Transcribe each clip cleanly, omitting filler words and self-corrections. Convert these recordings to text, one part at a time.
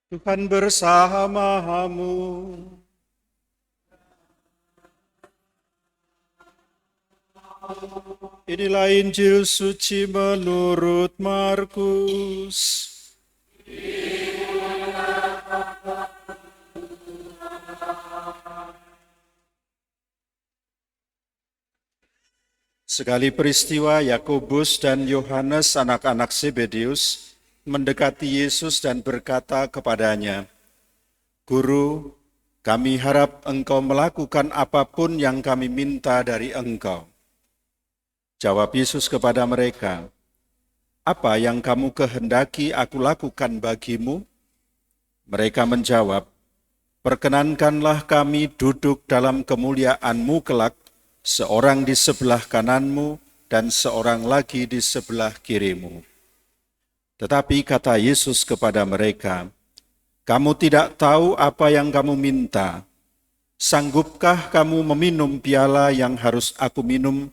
Tuhan bersamamu. Inilah Injil suci menurut Markus. Sekali peristiwa, Yakobus dan Yohanes anak-anak Zebedeus mendekati Yesus dan berkata kepadanya, "Guru, kami harap engkau melakukan apapun yang kami minta dari engkau." Jawab Yesus kepada mereka, "Apa yang kamu kehendaki aku lakukan bagimu?" Mereka menjawab, "Perkenankanlah kami duduk dalam kemuliaan-Mu kelak, seorang di sebelah kananmu dan seorang lagi di sebelah kirimu." Tetapi kata Yesus kepada mereka, "Kamu tidak tahu apa yang kamu minta. Sanggupkah kamu meminum piala yang harus aku minum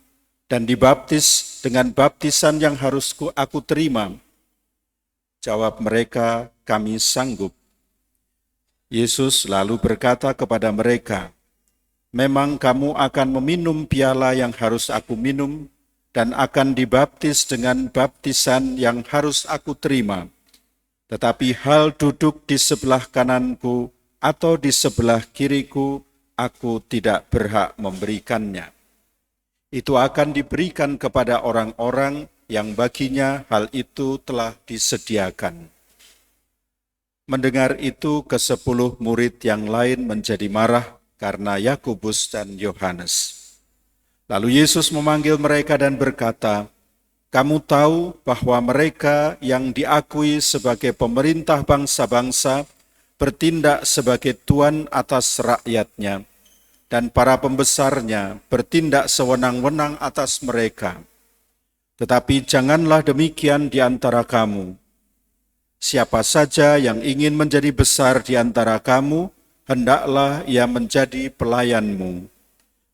dan dibaptis dengan baptisan yang harus aku terima?" Jawab mereka, "Kami sanggup." Yesus lalu berkata kepada mereka, "Memang kamu akan meminum piala yang harus aku minum dan akan dibaptis dengan baptisan yang harus aku terima. Tetapi hal duduk di sebelah kananku atau di sebelah kiriku, aku tidak berhak memberikannya. Itu akan diberikan kepada orang-orang yang baginya hal itu telah disediakan." Mendengar itu, ke-10 murid yang lain menjadi marah karena Yakobus dan Yohanes. Lalu Yesus memanggil mereka dan berkata, "Kamu tahu bahwa mereka yang diakui sebagai pemerintah bangsa-bangsa bertindak sebagai tuan atas rakyatnya, dan para pembesarnya bertindak sewenang-wenang atas mereka. Tetapi janganlah demikian di antara kamu. Siapa saja yang ingin menjadi besar di antara kamu, hendaklah ia menjadi pelayanmu.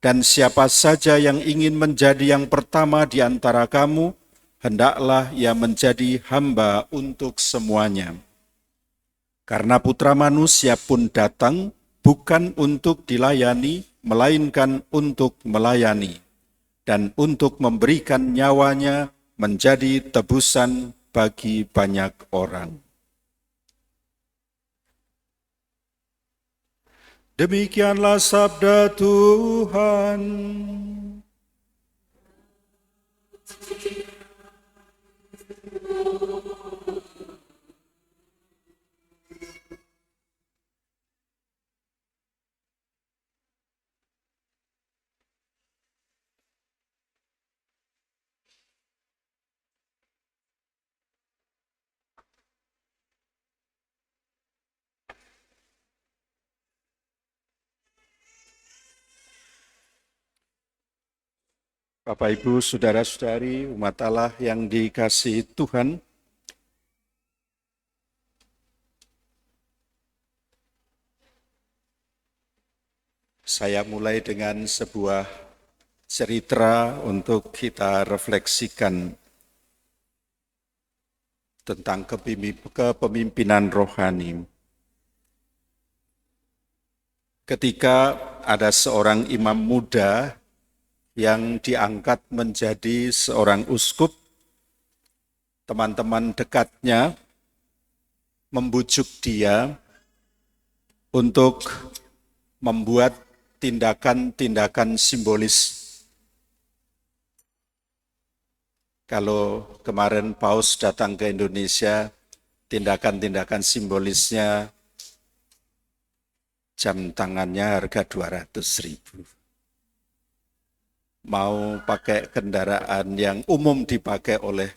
Dan siapa saja yang ingin menjadi yang pertama di antara kamu, hendaklah ia menjadi hamba untuk semuanya. Karena Putra Manusia pun datang bukan untuk dilayani, melainkan untuk melayani, dan untuk memberikan nyawanya menjadi tebusan bagi banyak orang." Demikianlah sabda Tuhan. Bapak, Ibu, Saudara-saudari, umat Allah yang dikasihi Tuhan, saya mulai dengan sebuah cerita untuk kita refleksikan tentang kepemimpinan rohani. Ketika ada seorang imam muda yang diangkat menjadi seorang uskup, teman-teman dekatnya membujuk dia untuk membuat tindakan-tindakan simbolis. Kalau kemarin Paus datang ke Indonesia, tindakan-tindakan simbolisnya jam tangannya harga 200.000. Mau pakai kendaraan yang umum dipakai oleh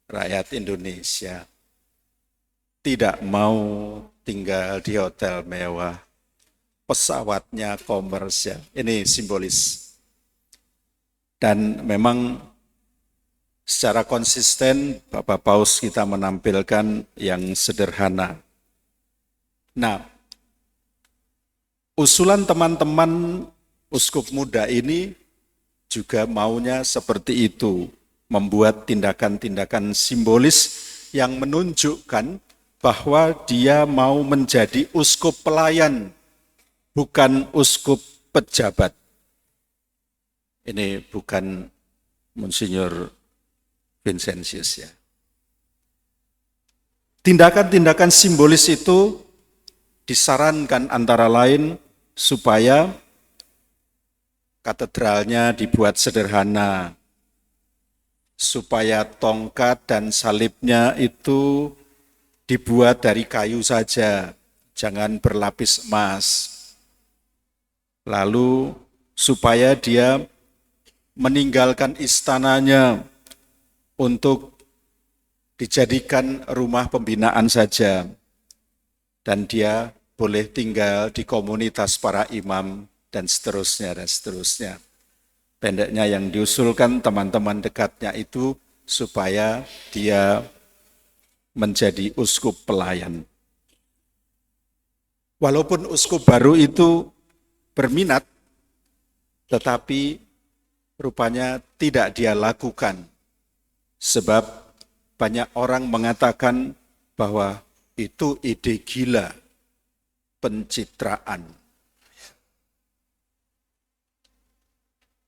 rakyat Indonesia. Tidak mau tinggal di hotel mewah, pesawatnya komersial. Ini simbolis. Dan memang secara konsisten Bapak Paus kita menampilkan yang sederhana. Nah, usulan teman-teman uskup muda ini juga maunya seperti itu, membuat tindakan-tindakan simbolis yang menunjukkan bahwa dia mau menjadi uskup pelayan, bukan uskup pejabat. Ini bukan Monsinyur Vincentius ya. Tindakan-tindakan simbolis itu disarankan antara lain supaya katedralnya dibuat sederhana, supaya tongkat dan salibnya itu dibuat dari kayu saja, jangan berlapis emas. Lalu supaya dia meninggalkan istananya untuk dijadikan rumah pembinaan saja, dan dia boleh tinggal di komunitas para imam dan seterusnya dan seterusnya. Pendeknya yang diusulkan teman-teman dekatnya itu supaya dia menjadi uskup pelayan. Walaupun uskup baru itu berminat, tetapi rupanya tidak dia lakukan, sebab banyak orang mengatakan bahwa itu ide gila, pencitraan.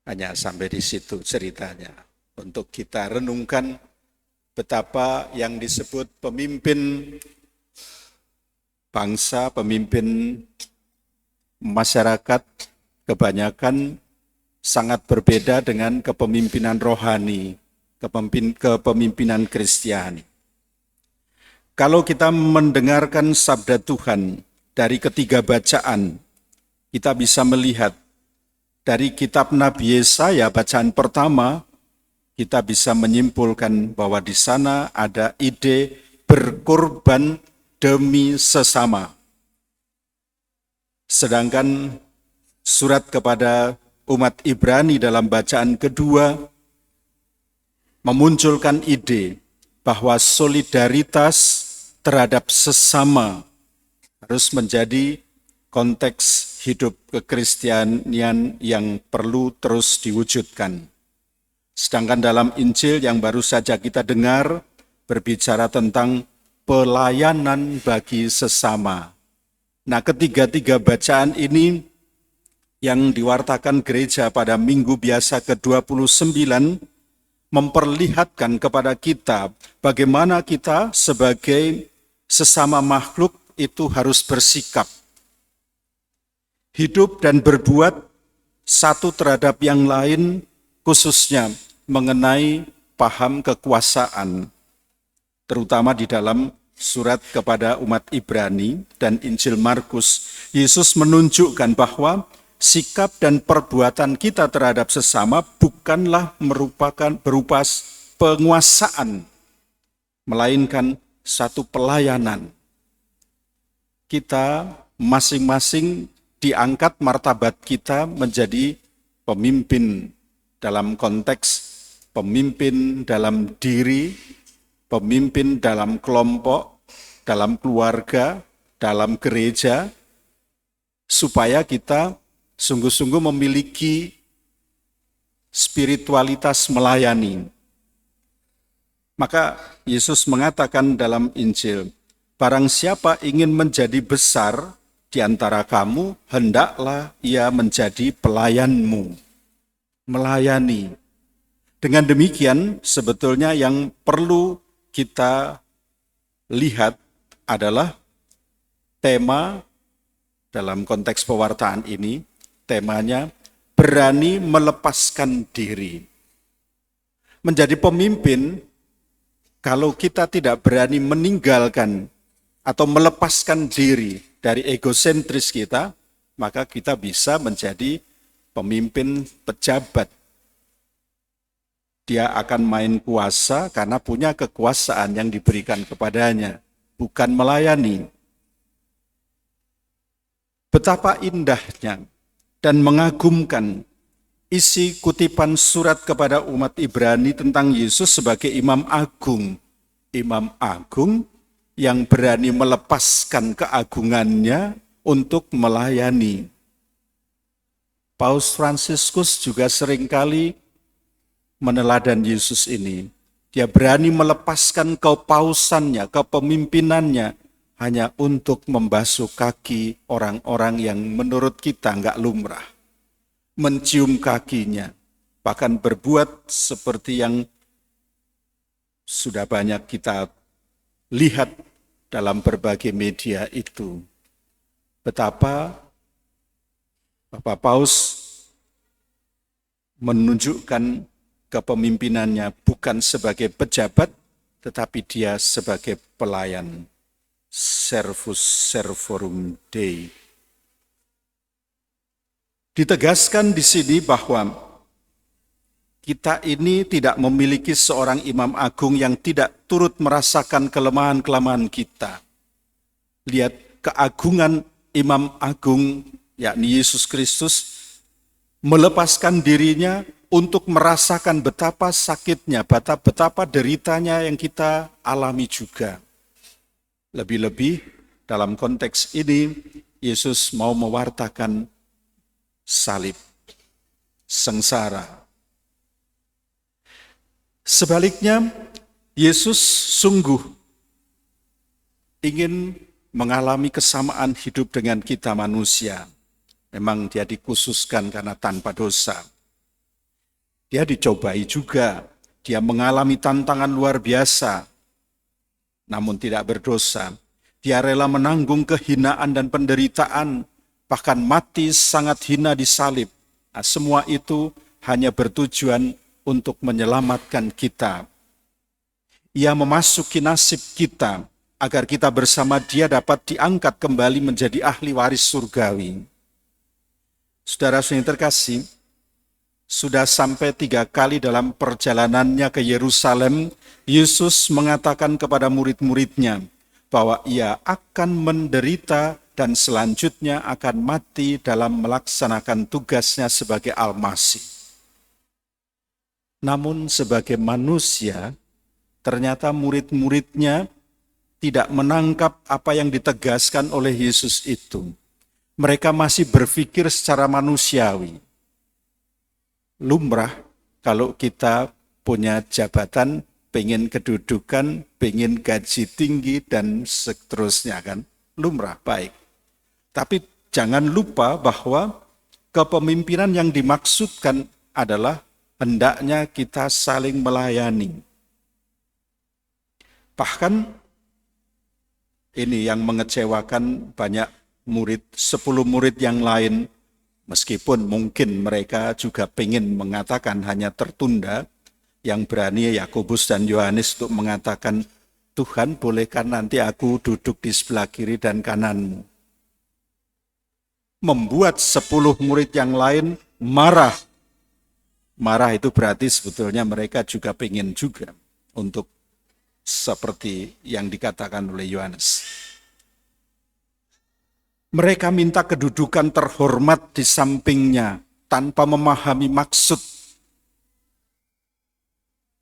Hanya sampai di situ ceritanya. Untuk kita renungkan betapa yang disebut pemimpin bangsa, pemimpin masyarakat kebanyakan sangat berbeda dengan kepemimpinan rohani, kepemimpinan Kristiani. Kalau kita mendengarkan sabda Tuhan dari ketiga bacaan, kita bisa melihat dari kitab Nabi Yesaya bacaan pertama, kita bisa menyimpulkan bahwa di sana ada ide berkorban demi sesama. Sedangkan surat kepada umat Ibrani dalam bacaan kedua memunculkan ide bahwa solidaritas terhadap sesama harus menjadi konteks hidup kekristianian yang perlu terus diwujudkan. Sedangkan dalam Injil yang baru saja kita dengar berbicara tentang pelayanan bagi sesama. Nah, ketiga-tiga bacaan ini yang diwartakan gereja pada Minggu Biasa ke-29 memperlihatkan kepada kita bagaimana kita sebagai sesama makhluk itu harus bersikap, hidup dan berbuat satu terhadap yang lain, khususnya mengenai paham kekuasaan, terutama di dalam surat kepada umat Ibrani dan Injil Markus. Yesus menunjukkan bahwa sikap dan perbuatan kita terhadap sesama bukanlah berupa penguasaan, melainkan satu pelayanan. Kita masing-masing diangkat martabat kita menjadi pemimpin dalam konteks pemimpin dalam diri, pemimpin dalam kelompok, dalam keluarga, dalam gereja, supaya kita sungguh-sungguh memiliki spiritualitas melayani. Maka Yesus mengatakan dalam Injil, barang siapa ingin menjadi besar di antara kamu, hendaklah ia menjadi pelayanmu, melayani. Dengan demikian, sebetulnya yang perlu kita lihat adalah tema dalam konteks pewartaan ini, temanya berani melepaskan diri. Menjadi pemimpin, kalau kita tidak berani meninggalkan atau melepaskan diri dari egosentris kita, maka kita bisa menjadi pemimpin pejabat. Dia akan main kuasa karena punya kekuasaan yang diberikan kepadanya, bukan melayani. Betapa indahnya dan mengagumkan isi kutipan surat kepada umat Ibrani tentang Yesus sebagai imam agung. Imam agung yang berani melepaskan keagungannya untuk melayani. Paus Fransiskus juga seringkali meneladan Yesus ini. Dia berani melepaskan kepausannya, kepemimpinannya hanya untuk membasuh kaki orang-orang yang menurut kita nggak lumrah. Mencium kakinya, bahkan berbuat seperti yang sudah banyak kita lihat dalam berbagai media itu. Betapa Bapak Paus menunjukkan kepemimpinannya bukan sebagai pejabat, tetapi dia sebagai pelayan. Servus servorum Dei. Ditegaskan di sini bahwa kita ini tidak memiliki seorang imam agung yang tidak turut merasakan kelemahan-kelemahan kita. Lihat keagungan imam agung, yakni Yesus Kristus, melepaskan dirinya untuk merasakan betapa sakitnya, betapa deritanya yang kita alami juga. Lebih-lebih dalam konteks ini, Yesus mau mewartakan salib, sengsara. Sebaliknya, Yesus sungguh ingin mengalami kesamaan hidup dengan kita manusia. Memang dia dikhususkan karena tanpa dosa. Dia dicobai juga, dia mengalami tantangan luar biasa, namun tidak berdosa. Dia rela menanggung kehinaan dan penderitaan, bahkan mati sangat hina di salib. Nah, semua itu hanya bertujuan untuk menyelamatkan kita. Ia memasuki nasib kita, agar kita bersama dia dapat diangkat kembali menjadi ahli waris surgawi. Saudara-saudara yang terkasih, sudah sampai 3 kali dalam perjalanannya ke Yerusalem, Yesus mengatakan kepada murid-muridnya bahwa ia akan menderita dan selanjutnya akan mati dalam melaksanakan tugasnya sebagai Al-Masih. Namun sebagai manusia, ternyata murid-muridnya tidak menangkap apa yang ditegaskan oleh Yesus itu. Mereka masih berpikir secara manusiawi. Lumrah kalau kita punya jabatan, pengen kedudukan, pengen gaji tinggi, dan seterusnya kan. Lumrah, baik. Tapi jangan lupa bahwa kepemimpinan yang dimaksudkan adalah hendaknya kita saling melayani. Bahkan ini yang mengecewakan banyak murid, 10 murid yang lain, meskipun mungkin mereka juga pengen mengatakan hanya tertunda, yang berani Yakobus dan Yohanes untuk mengatakan, Tuhan bolehkan nanti aku duduk di sebelah kiri dan kananmu. Membuat 10 murid yang lain marah. Marah itu berarti sebetulnya mereka juga pengen juga untuk seperti yang dikatakan oleh Yohanes. Mereka minta kedudukan terhormat di sampingnya tanpa memahami maksud.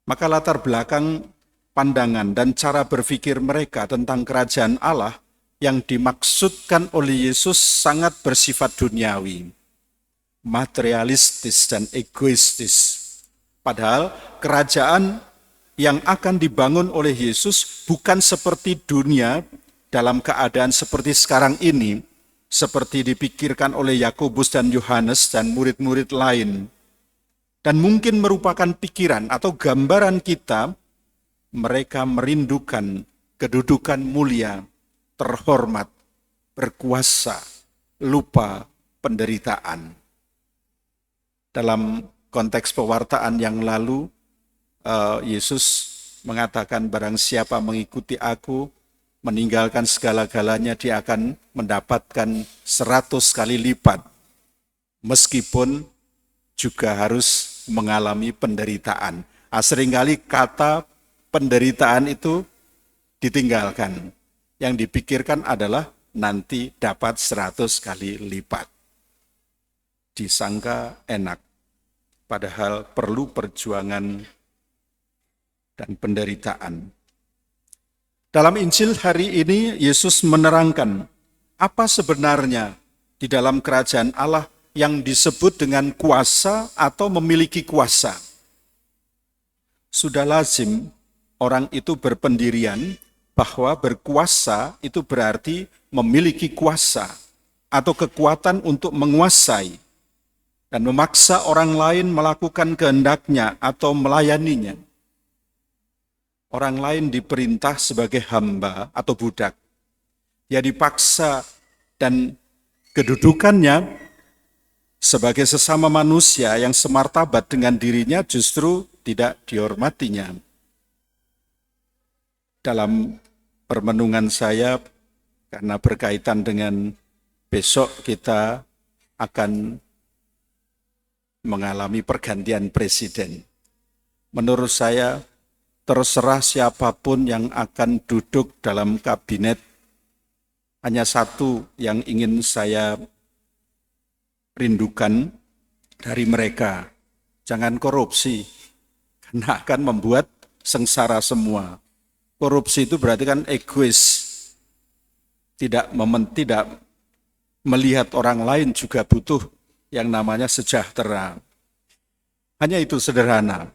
Maka latar belakang pandangan dan cara berpikir mereka tentang kerajaan Allah yang dimaksudkan oleh Yesus sangat bersifat duniawi, materialistis dan egoistis. Padahal kerajaan yang akan dibangun oleh Yesus bukan seperti dunia dalam keadaan seperti sekarang ini, seperti dipikirkan oleh Yakobus dan Yohanes dan murid-murid lain. Dan mungkin merupakan pikiran atau gambaran kita, mereka merindukan kedudukan mulia, terhormat, berkuasa, lupa penderitaan. Dalam konteks pewartaan yang lalu, Yesus mengatakan barang siapa mengikuti aku, meninggalkan segala-galanya, dia akan mendapatkan 100 kali lipat. Meskipun juga harus mengalami penderitaan. Seringkali kata penderitaan itu ditinggalkan. Yang dipikirkan adalah nanti dapat 100 kali lipat. Disangka enak. Padahal perlu perjuangan dan penderitaan. Dalam Injil hari ini, Yesus menerangkan apa sebenarnya di dalam kerajaan Allah yang disebut dengan kuasa atau memiliki kuasa. Sudah lazim orang itu berpendirian bahwa berkuasa itu berarti memiliki kuasa atau kekuatan untuk menguasai dan memaksa orang lain melakukan kehendaknya atau melayaninya. Orang lain diperintah sebagai hamba atau budak. Dia dipaksa dan kedudukannya sebagai sesama manusia yang semartabat dengan dirinya justru tidak dihormatinya. Dalam permenungan saya, karena berkaitan dengan besok kita akan mengalami pergantian presiden. Menurut saya, terserah siapapun yang akan duduk dalam kabinet, hanya satu yang ingin saya rindukan dari mereka. Jangan korupsi, karena akan membuat sengsara semua. Korupsi itu berarti kan egois, tidak melihat orang lain juga butuh yang namanya sejahtera. Hanya itu sederhana.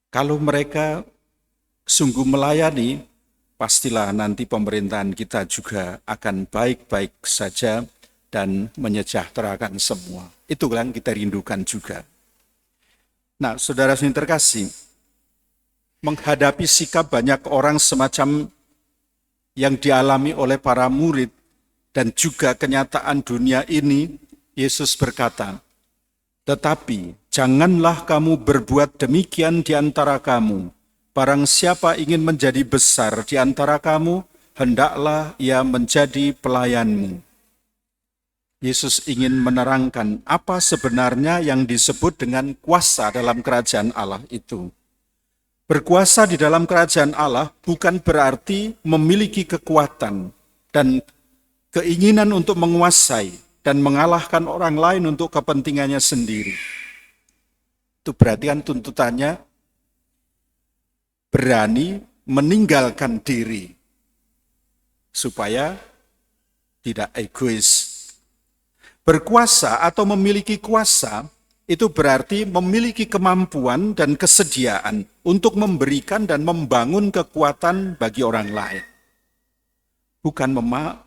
Kalau mereka sungguh melayani, pastilah nanti pemerintahan kita juga akan baik-baik saja dan menyejahterakan semua. Itu yang kita rindukan juga. Nah, saudara-saudari terkasih, menghadapi sikap banyak orang semacam yang dialami oleh para murid dan juga kenyataan dunia ini, Yesus berkata, "Tetapi janganlah kamu berbuat demikian di antara kamu. Barang siapa ingin menjadi besar di antara kamu, hendaklah ia menjadi pelayanmu." Yesus ingin menerangkan apa sebenarnya yang disebut dengan kuasa dalam kerajaan Allah itu. Berkuasa di dalam kerajaan Allah bukan berarti memiliki kekuatan dan keinginan untuk menguasai dan mengalahkan orang lain untuk kepentingannya sendiri. Itu berarti kan tuntutannya berani meninggalkan diri supaya tidak egois. Berkuasa atau memiliki kuasa itu berarti memiliki kemampuan dan kesediaan untuk memberikan dan membangun kekuatan bagi orang lain. Bukan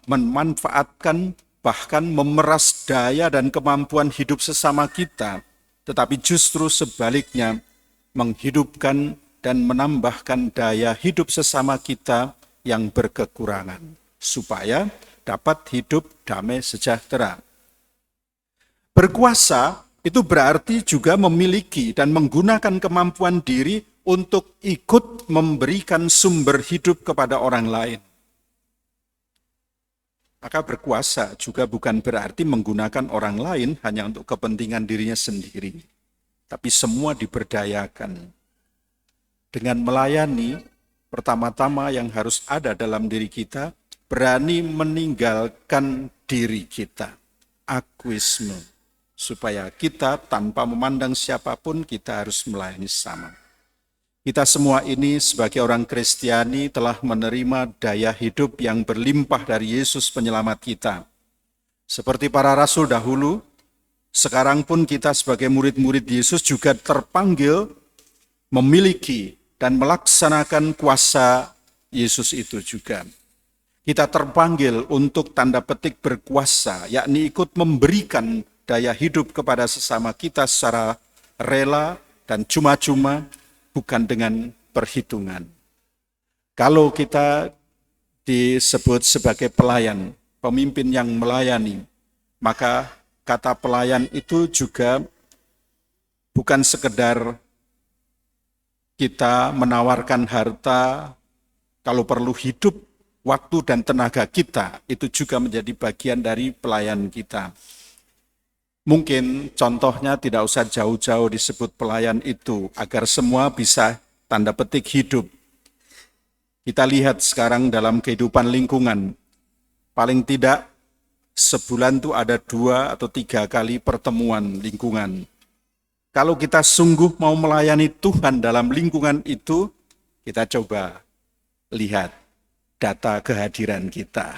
memanfaatkan, bahkan memeras daya dan kemampuan hidup sesama kita, tetapi justru sebaliknya menghidupkan dan menambahkan daya hidup sesama kita yang berkekurangan, supaya dapat hidup damai sejahtera. Berkuasa itu berarti juga memiliki dan menggunakan kemampuan diri untuk ikut memberikan sumber hidup kepada orang lain. Maka berkuasa juga bukan berarti menggunakan orang lain hanya untuk kepentingan dirinya sendiri, tapi semua diberdayakan. Dengan melayani, pertama-tama yang harus ada dalam diri kita, berani meninggalkan diri kita, akuisme, supaya kita tanpa memandang siapapun kita harus melayani sama. Kita semua ini sebagai orang Kristiani telah menerima daya hidup yang berlimpah dari Yesus penyelamat kita. Seperti para rasul dahulu, sekarang pun kita sebagai murid-murid Yesus juga terpanggil memiliki dan melaksanakan kuasa Yesus itu juga. Kita terpanggil untuk tanda petik berkuasa, yakni ikut memberikan daya hidup kepada sesama kita secara rela dan cuma-cuma, bukan dengan perhitungan. Kalau kita disebut sebagai pelayan, pemimpin yang melayani, maka kata pelayan itu juga bukan sekedar kita menawarkan harta, kalau perlu hidup, waktu dan tenaga kita, itu juga menjadi bagian dari pelayan kita. Mungkin contohnya tidak usah jauh-jauh disebut pelayan itu, agar semua bisa tanda petik hidup. Kita lihat sekarang dalam kehidupan lingkungan, paling tidak sebulan itu ada 2 atau 3 kali pertemuan lingkungan. Kalau kita sungguh mau melayani Tuhan dalam lingkungan itu, kita coba lihat data kehadiran kita.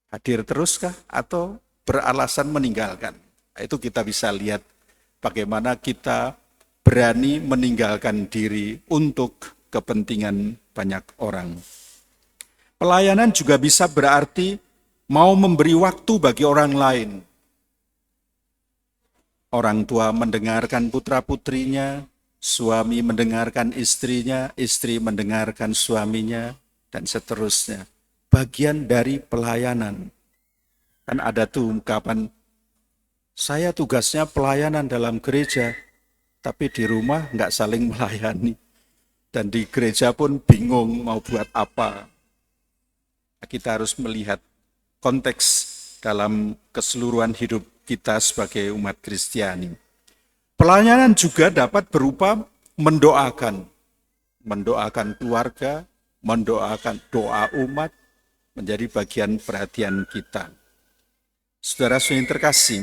Hadir teruskah atau beralasan meninggalkan? Itu kita bisa lihat bagaimana kita berani meninggalkan diri untuk kepentingan banyak orang. Pelayanan juga bisa berarti mau memberi waktu bagi orang lain. Orang tua mendengarkan putra-putrinya, suami mendengarkan istrinya, istri mendengarkan suaminya, dan seterusnya. Bagian dari pelayanan. Kan ada tuh ungkapan, saya tugasnya pelayanan dalam gereja, tapi di rumah nggak saling melayani. Dan di gereja pun bingung mau buat apa. Kita harus melihat konteks dalam keseluruhan hidup kita sebagai umat Kristiani. Pelayanan juga dapat berupa mendoakan keluarga, mendoakan doa umat, menjadi bagian perhatian kita. Saudara-saudari yang terkasih,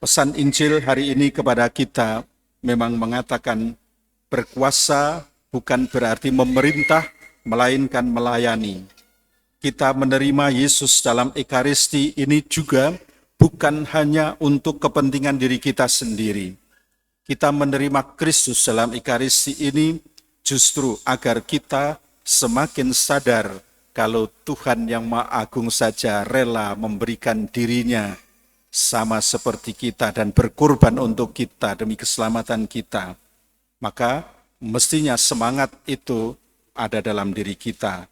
pesan Injil hari ini kepada kita memang mengatakan berkuasa bukan berarti memerintah, melainkan melayani. Kita menerima Yesus dalam Ekaristi ini juga bukan hanya untuk kepentingan diri kita sendiri. Kita menerima Kristus dalam Ekaristi ini justru agar kita semakin sadar kalau Tuhan yang Maha Agung saja rela memberikan dirinya sama seperti kita dan berkorban untuk kita demi keselamatan kita. Maka mestinya semangat itu ada dalam diri kita.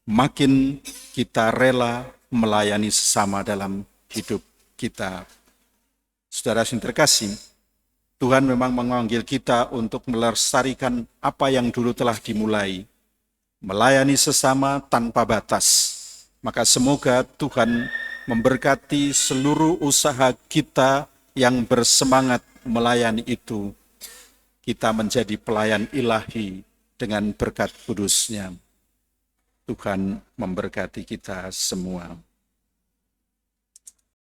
Makin kita rela melayani sesama dalam hidup kita. Saudara yang terkasih, Tuhan memang memanggil kita untuk melestarikan apa yang dulu telah dimulai. Melayani sesama tanpa batas. Maka semoga Tuhan memberkati seluruh usaha kita yang bersemangat melayani itu. Kita menjadi pelayan ilahi dengan berkat kudus-Nya. Tuhan memberkati kita semua.